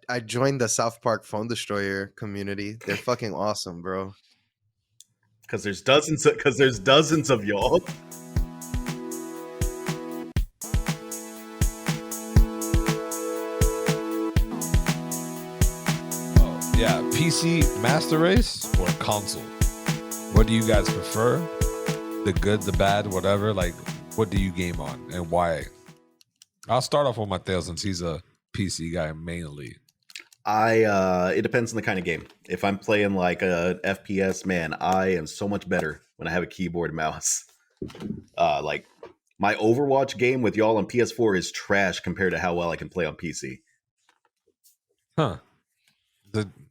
I joined the South Park Phone Destroyer community. They're fucking awesome, bro. Because there's dozens of y'all. Yeah, PC Master Race or console? What do you guys prefer? The good, the bad, whatever. Like, what do you game on and why? I'll start off with Mateo since he's a PC guy mainly. It depends on the kind of game. If I'm playing like a FPS, man, I am so much better when I have a keyboard and mouse. Like my Overwatch game with y'all on PS4 is trash compared to how well I can play on PC. Huh.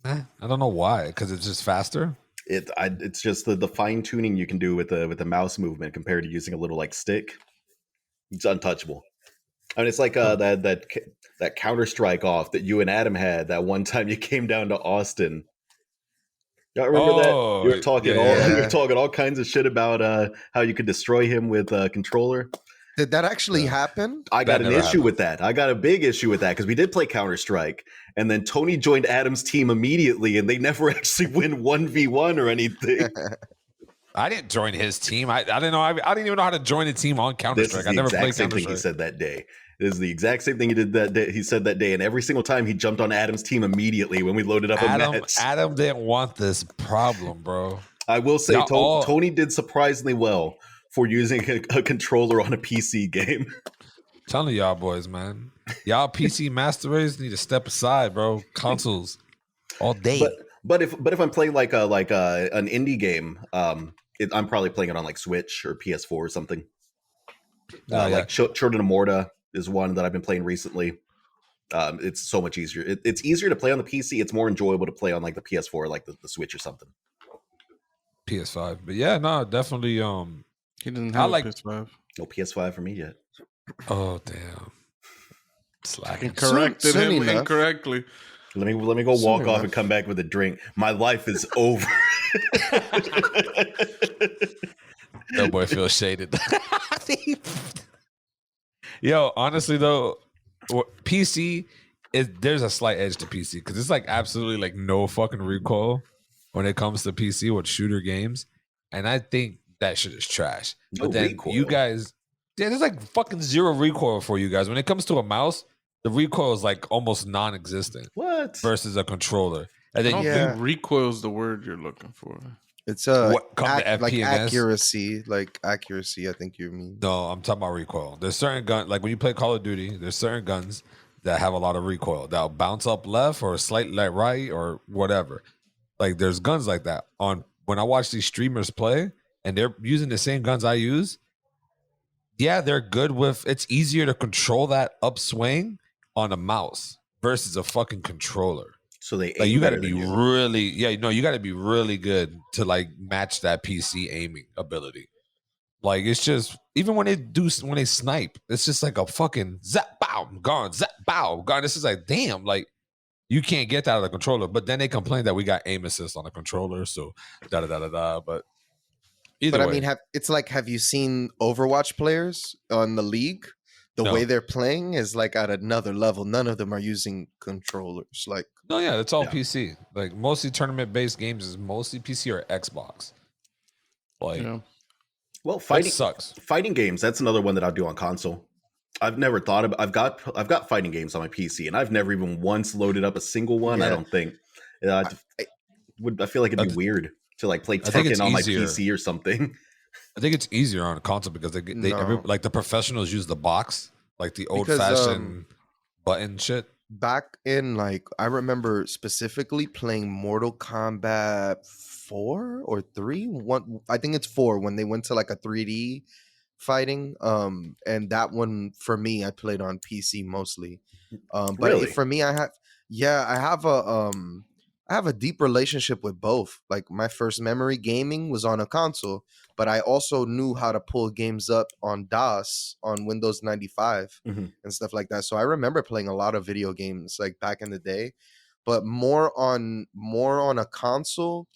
I don't know why, because it's just faster. It's just the fine tuning you can do with the mouse movement compared to using a little like stick. It's untouchable. I mean, it's like that Counter-Strike off that you and Adam had that one time you came down to Austin. Y'all remember that? You were talking all kinds of shit about how you could destroy him with a controller. Did that actually happen? I got an issue with that. I got a big issue with that because we did play Counter-Strike, and then Tony joined Adam's team immediately, and they never actually win 1v1 or anything. I didn't join his team. I didn't know. I didn't even know how to join a team on Counter-Strike. I never played Counter-Strike. He said that day. This is the exact same thing he did that day. He said that day, and every single time he jumped on Adam's team immediately when we loaded up a match. Adam didn't want this problem, bro. I will say Tony did surprisingly well for using a controller on a PC game. I'm telling y'all boys, man. Y'all PC Master Race need to step aside, bro. Consoles all day. But if I'm playing like an indie game, I'm probably playing it on like Switch or PS4 or something. Like Children of Morta is one that I've been playing recently. It's so much easier. It's easier to play on the PC. It's more enjoyable to play on like the PS4, like the Switch or something. PS5, but yeah, no, definitely. He didn't have a PS5. No PS5 for me yet. Oh damn! Slacking. Corrected him incorrectly. Let me go walk off and come back with a drink. My life is over. No boy feels shaded. Yo, honestly though, PC there's a slight edge to PC because it's like absolutely like no fucking recoil when it comes to PC with shooter games, and I think that shit is trash. But then recoil. You guys, there's like fucking zero recoil for you guys when it comes to a mouse. The recoil is like almost non-existent. What? Versus a controller. And then I don't think recoil is the word you're looking for. It's like accuracy. Like accuracy, I think you mean. No, I'm talking about recoil. There's certain guns, like when you play Call of Duty, there's certain guns that have a lot of recoil. That'll bounce up left or slightly like right or whatever. Like there's guns like that. When I watch these streamers play and they're using the same guns I use, yeah, they're good with. It's easier to control that upswing on a mouse versus a fucking controller. So you got to be really, you got to be really good to like match that PC aiming ability. Like it's just even when they snipe, it's just like a fucking zap bow gone, zap bow gone. It's just like damn, like you can't get that out of the controller. But then they complain that we got aim assist on the controller, so da da da da da. But either way. I mean, have you seen Overwatch players on the league? The way they're playing is like at another level. None of them are using controllers. Like it's all PC. Like mostly tournament-based games is mostly PC or Xbox. Like, well, fighting games. That's another one that I'll do on console. I've never thought of. I've got fighting games on my PC, and I've never even once loaded up a single one. Yeah. I don't think. I feel like it'd be weird to like play Tekken on my PC or something. I think it's easier on a console because like the professionals use the box, like the old-fashioned button shit. Back in like I remember specifically playing Mortal Kombat 4 or 3. I think it's 4 when they went to like a 3D fighting. And that one for me, I played on PC mostly. But really? For me, I have a deep relationship with both. Like my first memory gaming was on a console, but I also knew how to pull games up on DOS on Windows 95 and stuff like that. So I remember playing a lot of video games like back in the day, but more on a console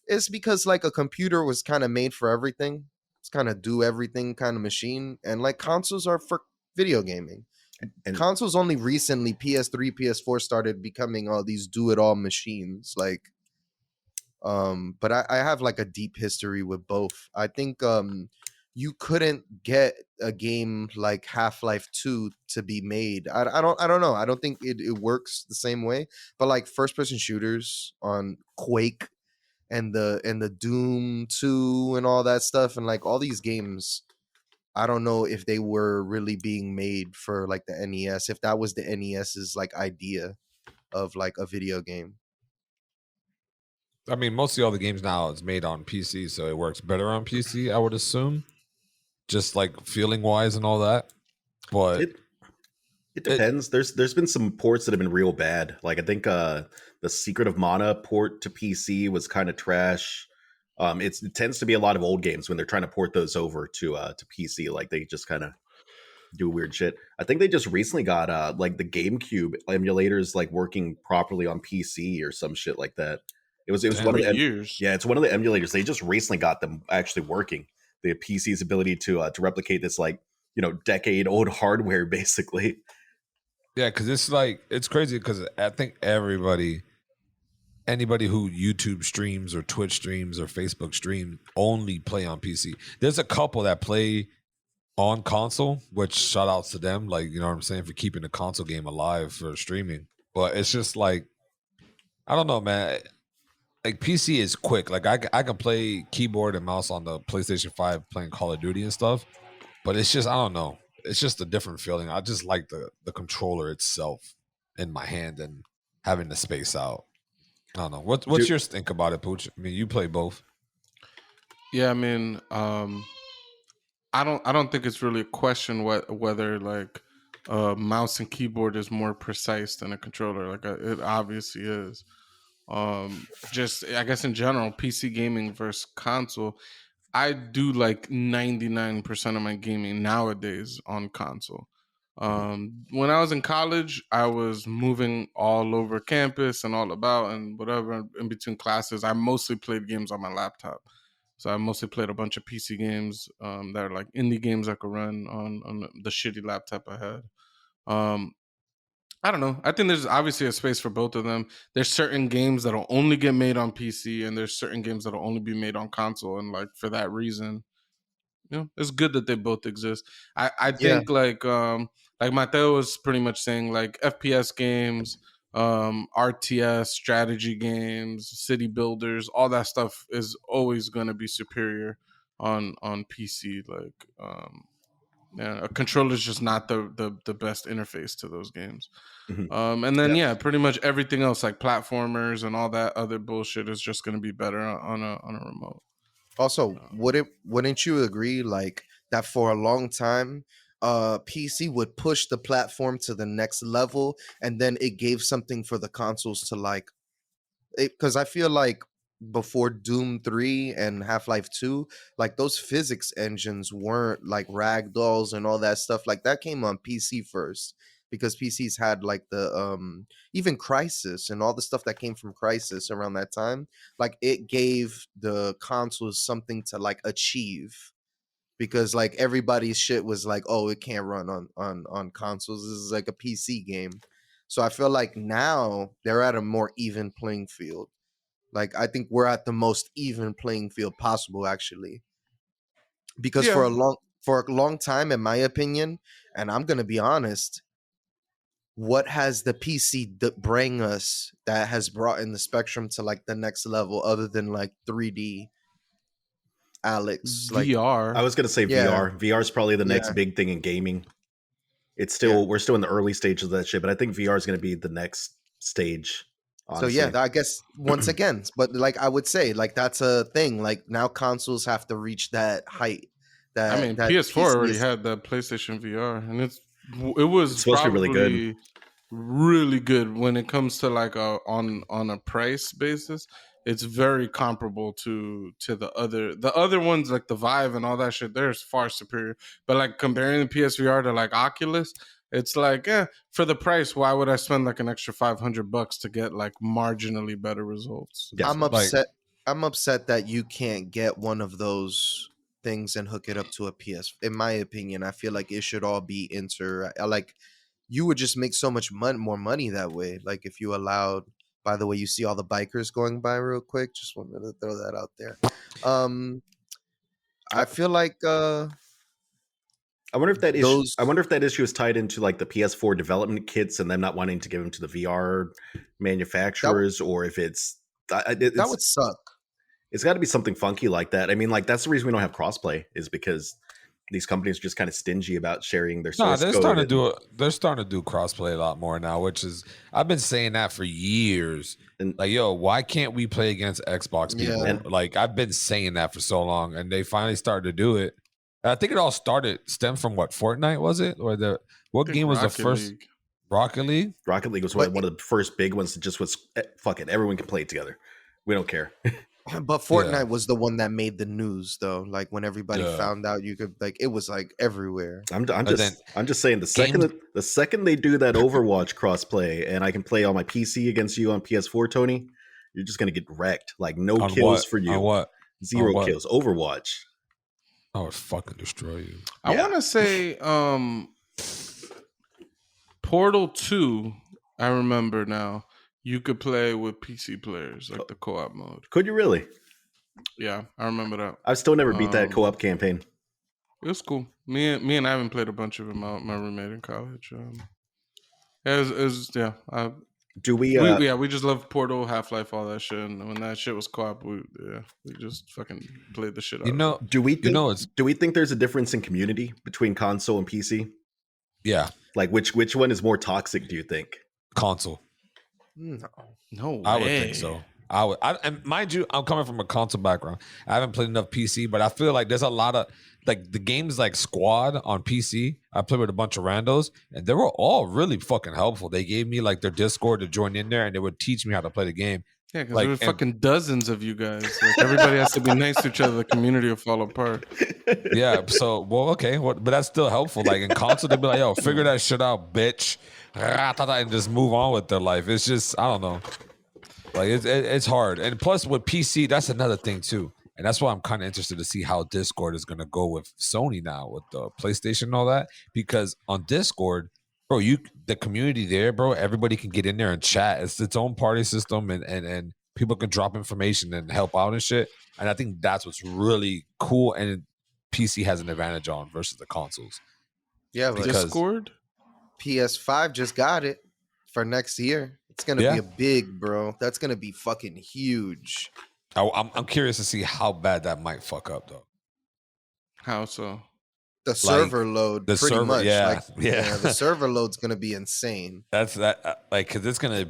is because like a computer was kind of made for everything. It's kind of do everything kind of machine, and like consoles are for video gaming. And consoles only recently, PS3, PS4 started becoming all these do-it-all machines. Like, but I have like a deep history with both. I think you couldn't get a game like Half-Life 2 to be made. I don't know. I don't think it works the same way. But like first-person shooters on Quake and the Doom 2 and all that stuff, and like all these games, I don't know if they were really being made for like the NES, if that was the NES's like idea of like a video game. I mean, mostly all the games now is made on PC, so it works better on PC, I would assume. Just like feeling wise and all that. But it depends. There's been some ports that have been real bad. Like I think the Secret of Mana port to PC was kind of trash. It tends to be a lot of old games when they're trying to port those over to PC. Like they just kind of do weird shit. I think they just recently got like the GameCube emulators like working properly on PC or some shit like that. It was one of the years. Yeah, it's one of the emulators. They just recently got them actually working. The PC's ability to replicate this like decade old hardware basically. Yeah, because it's crazy because I think anybody who YouTube streams or Twitch streams or Facebook stream only play on PC. There's a couple that play on console, which shout outs to them, like, you know what I'm saying, for keeping the console game alive for streaming. But it's just like, I don't know, man. Like PC is quick. Like I can play keyboard and mouse on the PlayStation 5 playing Call of Duty and stuff. But it's just, I don't know. It's just a different feeling. I just like the controller itself in my hand and having the space out. I don't know. What's your think about it, Pooch? I mean, you play both. Yeah, I mean, I don't think it's really a question whether like mouse and keyboard is more precise than a controller. Like it obviously is. Just I guess in general, PC gaming versus console. I do like 99% of my gaming nowadays on console. When I was in college, I was moving all over campus and all about and whatever in between classes. I mostly played games on my laptop. So I mostly played a bunch of PC games that are like indie games I could run on the shitty laptop I had. I don't know. I think there's obviously a space for both of them. There's certain games that'll only get made on PC, and there's certain games that'll only be made on console. And like for that reason, it's good that they both exist. I think like Mateo was pretty much saying like FPS games, RTS strategy games, city builders, all that stuff is always going to be superior on PC. Like a controller is just not the best interface to those games. Mm-hmm. And then pretty much everything else like platformers and all that other bullshit is just going to be better on a remote. Also, wouldn't you agree like that for a long time PC would push the platform to the next level, and then it gave something for the consoles to like because I feel like before Doom 3 and Half-Life 2, like those physics engines weren't like ragdolls and all that stuff. Like that came on PC first because PCs had like the even Crysis and all the stuff that came from Crysis around that time. Like it gave the consoles something to like achieve because like everybody's shit was like, oh, it can't run on consoles. This is like a PC game. So I feel like now they're at a more even playing field. Like I think we're at the most even playing field possible, actually, because for a long time, in my opinion, and I'm gonna be honest, what has the PC bring us that has brought in the spectrum to like the next level, other than like 3D? Alex, VR. Like, I was gonna say VR. VR is probably the next big thing in gaming. It's still we're still in the early stages of that shit, but I think VR is gonna be the next stage. Honestly. So I guess once again, but like I would say, like that's a thing. Like now consoles have to reach that height. That I mean, PS4 already had the PlayStation VR, and it was supposed to be really good. Really good when it comes to like on a price basis. It's very comparable to the other ones like the Vive and all that shit. They're far superior. But like comparing the PSVR to like Oculus, it's like, for the price, why would I spend like an extra $500 to get like marginally better results? Yeah, I'm upset. I'm upset that you can't get one of those things and hook it up to a PS. In my opinion, I feel like it should all be like you would just make so much more money that way. Like if you allowed. By the way, you see all the bikers going by real quick. Just wanted to throw that out there. I feel like I wonder if that issue. I wonder if that issue is tied into like the PS4 development kits and them not wanting to give them to the VR manufacturers, or if it's that would suck. It's got to be something funky like that. I mean, like that's the reason we don't have crossplay is because these companies are just kind of stingy about sharing their source code. They're starting to do crossplay a lot more now, which is I've been saying that for years. And like, yo, why can't we play against Xbox people? Yeah. Like I've been saying that for so long, and they finally started to do it. And I think it all stemmed from what, Fortnite was it, or what game was the first? League. Rocket League. Rocket League was one of the first big ones that just was fuck it, everyone can play it together. We don't care. But Fortnite was the one that made the news, though. Like when everybody found out, you could like it was like everywhere. I'm just saying the second they do that Overwatch crossplay, and I can play on my PC against you on PS4, Tony, you're just gonna get wrecked. Like no on kills what? For you. On what? Zero on kills. Overwatch. I would fucking destroy you. I want to say Portal 2. I remember now. You could play with PC players, like the co-op mode. Could you really? Yeah, I remember that. I've still never beat that co-op campaign. It was cool. Me and I haven't played a bunch of it. My roommate in college. Do we? We just love Portal, Half-Life, all that shit. And when that shit was co-op, we just fucking played the shit out. Do we think there's a difference in community between console and PC? Yeah. Like which one is more toxic? Do you think? Console. No way. I would think so. And mind you, I'm coming from a console background. I haven't played enough PC, but I feel like there's a lot of like the games like Squad on PC. I played with a bunch of randos, and they were all really fucking helpful. They gave me like their Discord to join in there, and they would teach me how to play the game. Yeah, because there were fucking dozens of you guys. Like everybody has to be nice to each other. The community will fall apart. Yeah. So okay, but that's still helpful. Like in console, they'd be like, "Yo, figure that shit out, bitch," and just move on with their life. It's just I don't know. Like it's hard, and plus with PC, that's another thing too, and that's why I'm kind of interested to see how Discord is gonna go with Sony now with the PlayStation and all that. Because on Discord, bro, the community there, bro, everybody can get in there and chat. It's its own party system, and people can drop information and help out and shit. And I think that's what's really cool, and PC has an advantage on versus the consoles. Yeah, but Discord, PS5 just got it for next year. It's gonna be a big, bro. That's gonna be fucking huge. I'm curious to see how bad that might fuck up, though. How so? The server load, the pretty server, much. Yeah. The server load's gonna be insane. That's that. Like, cause it's gonna.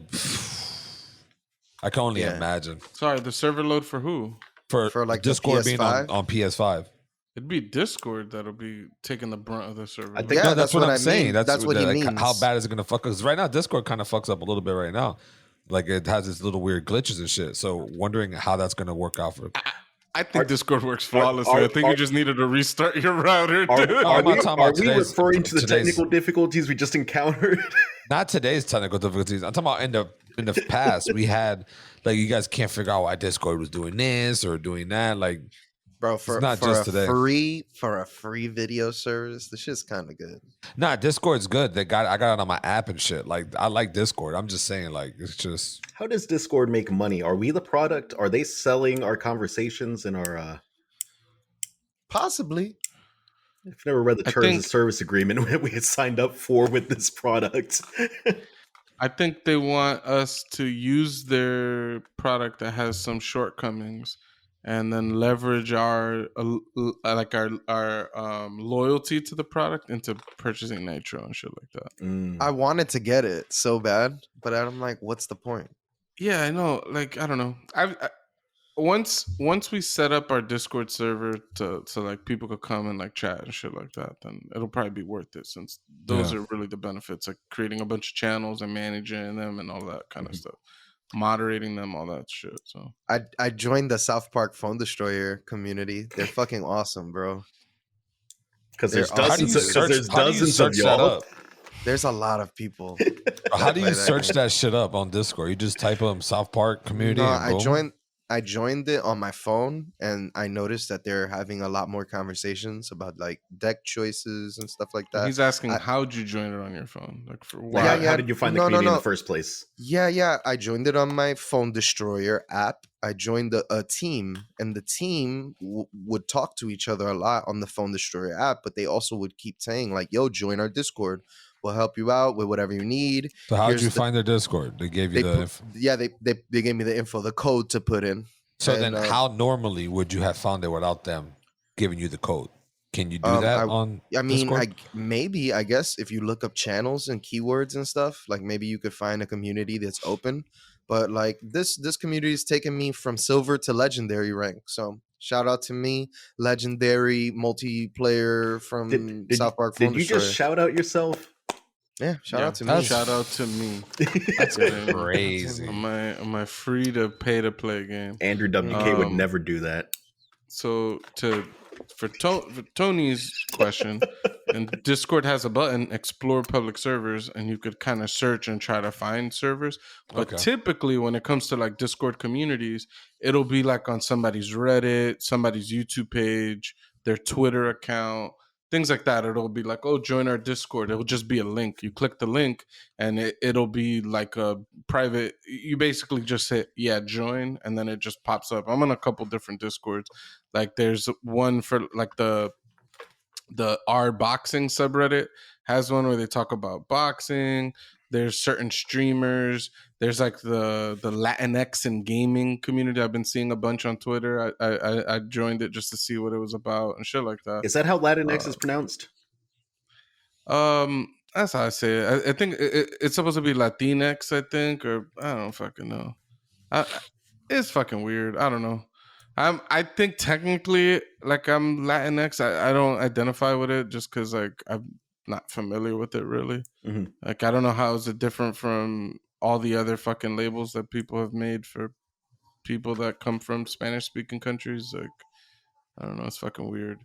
I can only imagine. Sorry, the server load for who? For like Discord being on PS5. It'd be Discord that'll be taking the brunt of the server. I think that's what I'm saying. That's what he means. How bad is it going to fuck? Because right now, Discord kind of fucks up a little bit right now. Like it has its little weird glitches and shit. So wondering how that's going to work out for. I think Discord works flawlessly. I think you just needed to restart your router. Are we referring to the technical difficulties we just encountered? Not today's technical difficulties. I'm talking about in the past. We had like you guys can't figure out why Discord was doing this or doing that. Like. Bro, for a free video service, this shit's kind of good. Nah, Discord's good. I got it on my app and shit. Like I like Discord. I'm just saying, like it's just. How does Discord make money? Are we the product? Are they selling our conversations and our? Possibly. I've never read the terms of service agreement we had signed up for with this product. I think they want us to use their product that has some shortcomings. And then leverage our loyalty to the product into purchasing Nitro and shit like that. I wanted to get it so bad, but I'm like, what's the point? Yeah, I know. Like, I don't know. Once we set up our Discord server so like people could come and like chat and shit like that, then it'll probably be worth it since those are really the benefits, like creating a bunch of channels and managing them and all that kind of stuff. Moderating them, all that shit. So I joined the South Park Phone Destroyer community. They're fucking awesome, bro. Because there's dozens of y'all. There's a lot of people. How do you search that shit up on Discord? You just type South Park community. No, I joined it on my phone, and I noticed that they're having a lot more conversations about like deck choices and stuff like that. He's asking, I, how'd you join it on your phone? Like for Like, yeah, why? how yeah, did you find the no, no, community in the no. first place? Yeah, I joined it on my Phone Destroyer app. I joined a team, and the team would talk to each other a lot on the Phone Destroyer app, but they also would keep saying like, "Yo, join our Discord. We'll help you out with whatever you need." So how'd you Here's the find their Discord? They gave you they the put info. yeah they gave me the info, the code to put in. So then And how normally would you have found it without them giving you the code? Can you do that on I mean, Discord? I guess if you look up channels and keywords and stuff, like maybe you could find a community that's open. But like this community has taken me from silver to legendary rank. So shout out to me, legendary multiplayer from South Park Phone Did you just Destroyer. shout out yourself? Yeah, shout out to me. That's- Shout out to me. That's Yeah. crazy. Am I free to pay to play a game? Andrew WK would Um, never do that. So for Tony's question, and Discord has a button, explore public servers, and you could kind of search and try to find servers. But Okay. typically when it comes to like Discord communities, it'll be like on somebody's Reddit, somebody's YouTube page, their Twitter account, things like that. It'll be like, oh, join our Discord. It'll just be a link. You click the link and it'll be like a private. You basically just hit, yeah, join, and then it just pops up. I'm on a couple different Discords. Like there's one for like the R boxing subreddit has one where they talk about boxing. There's certain streamers. There's like the Latinx and gaming community. I've been seeing a bunch on Twitter. I joined it just to see what it was about and shit like that. Is that how Latinx is pronounced? That's how I say it. I think it's supposed to be Latinx, I think, or I don't fucking know. It's fucking weird. I don't know. I think technically like I'm Latinx. I don't identify with it just because like I'm not familiar with it really. Mm-hmm. Like I don't know how is it different from all the other fucking labels that people have made for people that come from Spanish speaking countries. Like I don't know. It's fucking weird.